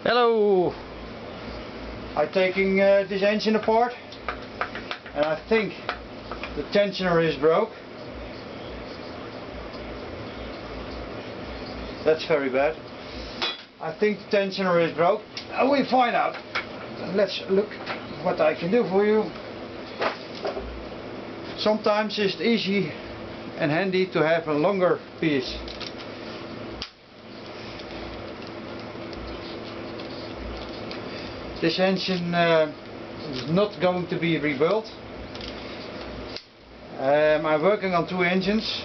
Hello! I'm taking this engine apart and I think the tensioner is broke. That's very bad. I think the tensioner is broke. We'll find out. Let's look what I can do for you. Sometimes it's easy and handy to have a longer piece. This engine is not going to be rebuilt. I'm working on 2 engines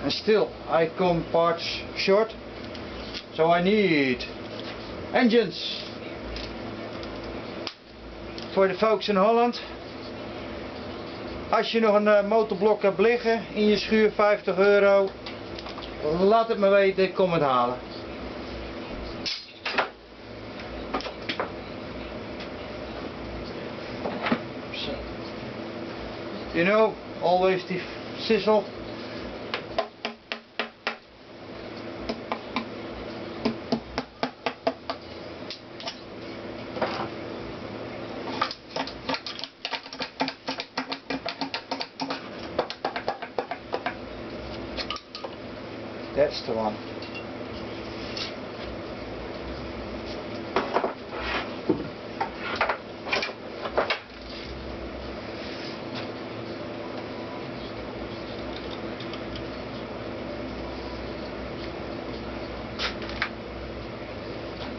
and still I come parts short, so I need engines. Voor de folks in Holland, als je nog een motorblok hebt liggen in je schuur, €50, laat het me weten, ik kom het halen. You know, always the sizzle. That's the one.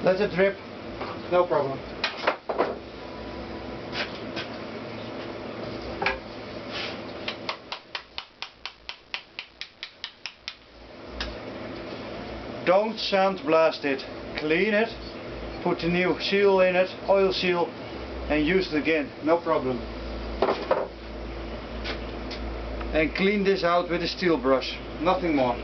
Let it drip, no problem. Don't sandblast it. Clean it, put a new seal in it, oil seal, and use it again, no problem. And clean this out with a steel brush, nothing more.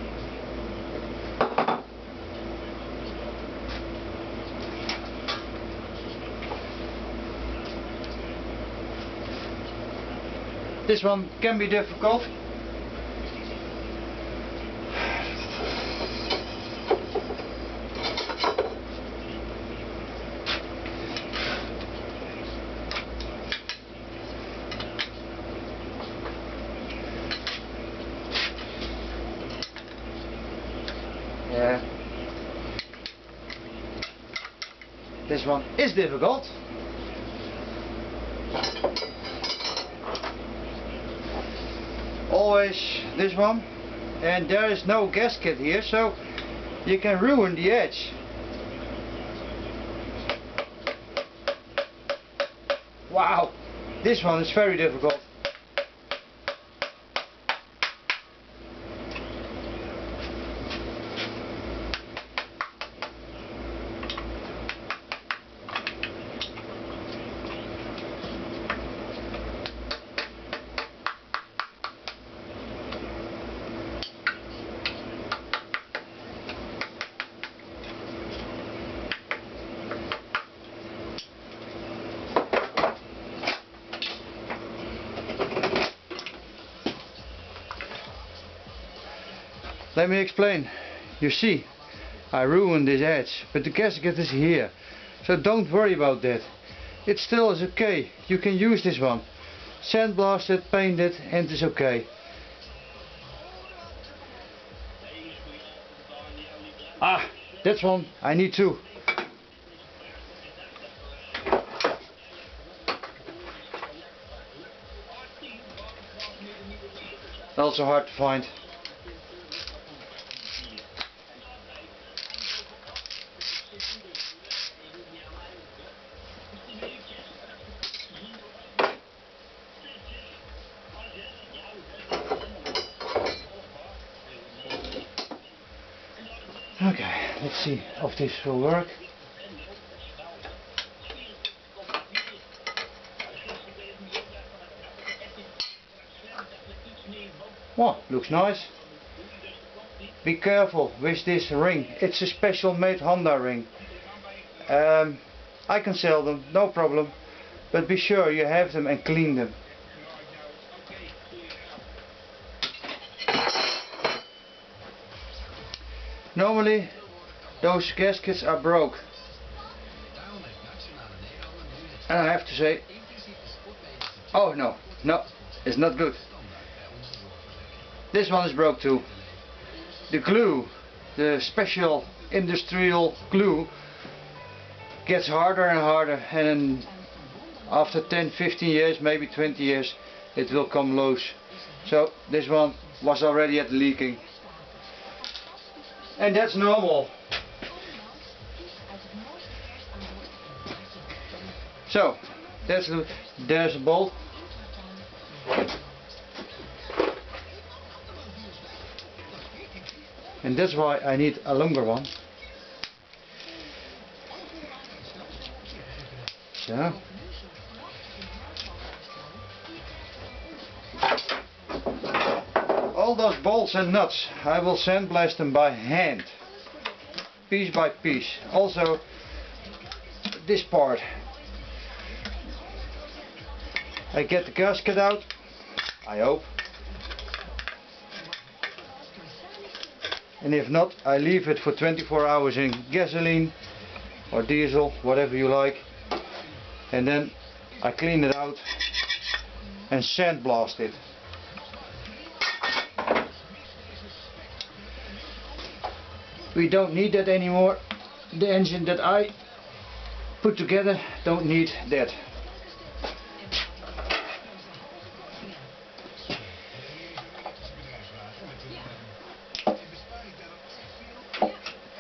This one can be difficult. Yeah. This one is difficult. Always this one, and there is no gasket here, so you can ruin the edge. Wow, this one is very difficult. Let me explain. You see, I ruined this edge, but the gasket is here, so don't worry about that. It still is okay. You can use this one. Sandblast it, paint it, and it's okay. Ah, that's one. I need 2. Also hard to find. Okay, let's see if this will work. Oh, looks nice. Be careful with this ring. It's a special made Honda ring. I can sell them, no problem. But be sure you have them and clean them. Normally those gaskets are broke. And I have to say, oh no, it's not good. This one is broke too. The glue, the special industrial glue, gets harder and harder, and after 10-15 years, maybe 20 years, it will come loose. So this one was already at leaking, and that's normal. So there's a bolt. And that's why I need a longer one. So all those bolts and nuts, I will sandblast them by hand, piece by piece. Also this part, I get the gasket out, I hope. And if not, I leave it for 24 hours in gasoline or diesel, whatever you like. And then I clean it out and sandblast it. We don't need that anymore. The engine that I put together don't need that.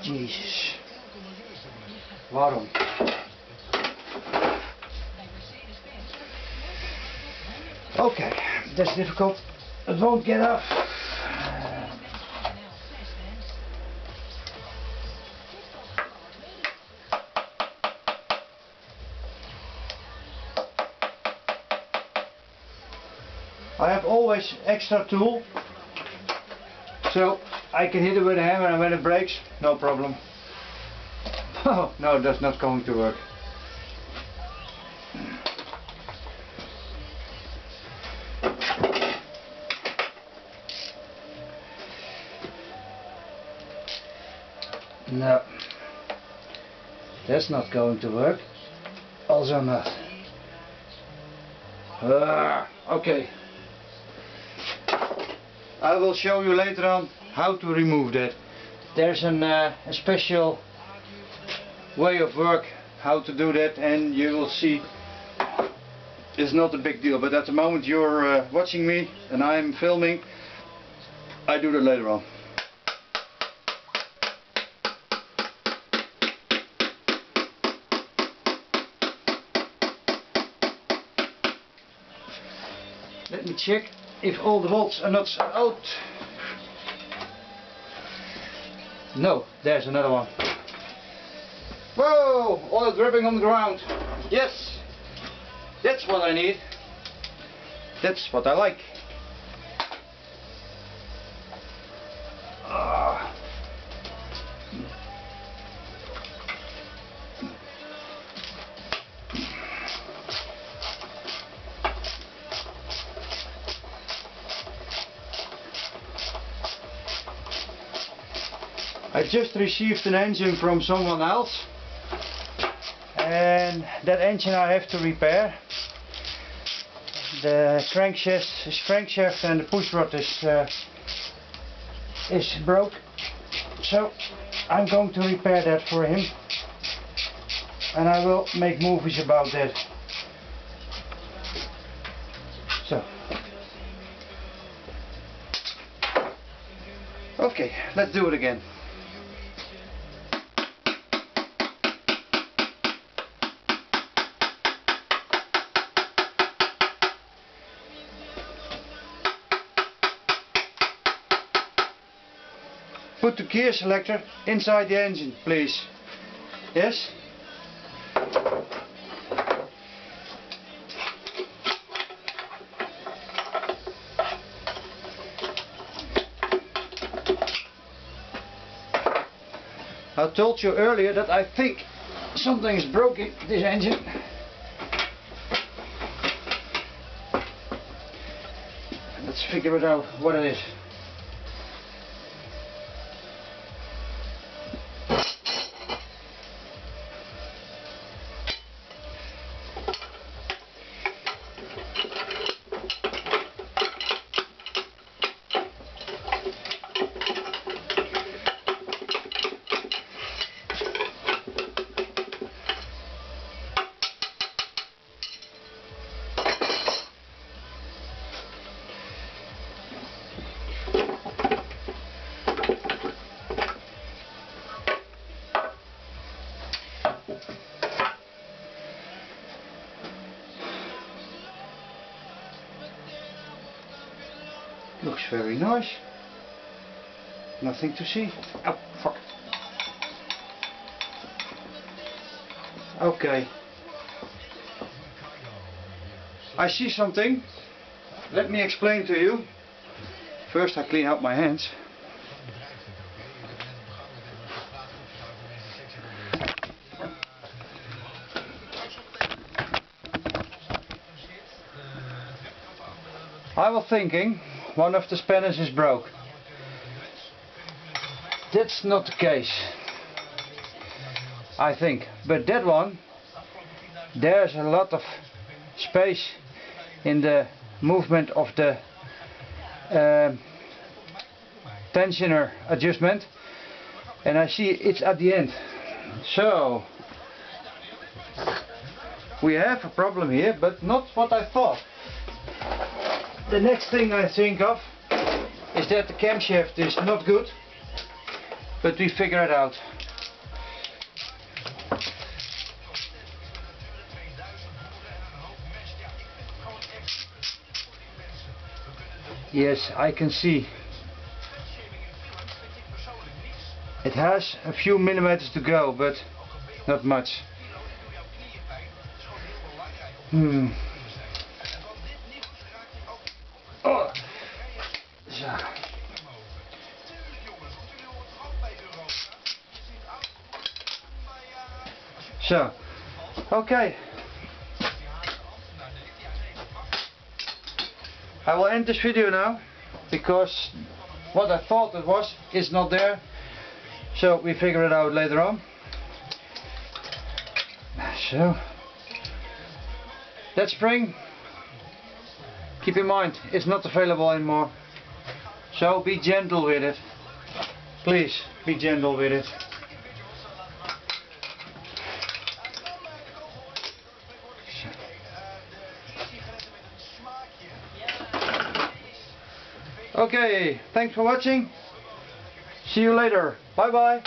Jezus. Waarom? Okay, that's difficult. It won't get up. I have always extra tool, so I can hit it with a hammer, and when it breaks, no problem. Oh, no, that's not going to work. No, that's not going to work. Also not. Okay. I will show you later on how to remove that. There's a special way of work how to do that, and you will see it's not a big deal, but at the moment you're watching me and I'm filming, I do that later on. Let me check if all the bolts are not out. No, there's another one. Whoa! Oil dripping on the ground. Yes! That's what I need. That's what I like. I just received an engine from someone else, and that engine I have to repair. The crankshaft and the pushrod is broke, so I'm going to repair that for him, and I will make movies about that. So, okay, let's do it again. Put the gear selector inside the engine, please. Yes? I told you earlier that I think something is broken in this engine. Let's figure it out what it is. Looks very nice. Nothing to see. Oh, fuck. Okay. I see something. Let me explain to you. First I clean out my hands. I was thinking one of the spanners is broke. That's not the case, I think. But that one, there's a lot of space in the movement of the tensioner adjustment, and I see it's at the end. So we have a problem here, but not what I thought. The next thing I think of is that the camshaft is not good, but we figure it out. Yes, I can see. It has a few millimeters to go, but not much. Oh. So, okay. I will end this video now, because what I thought it was is not there. So we figure it out later on. So that spring, keep in mind, it's not available anymore. So be gentle with it. Please be gentle with it. Okay, thanks for watching. See you later. Bye bye.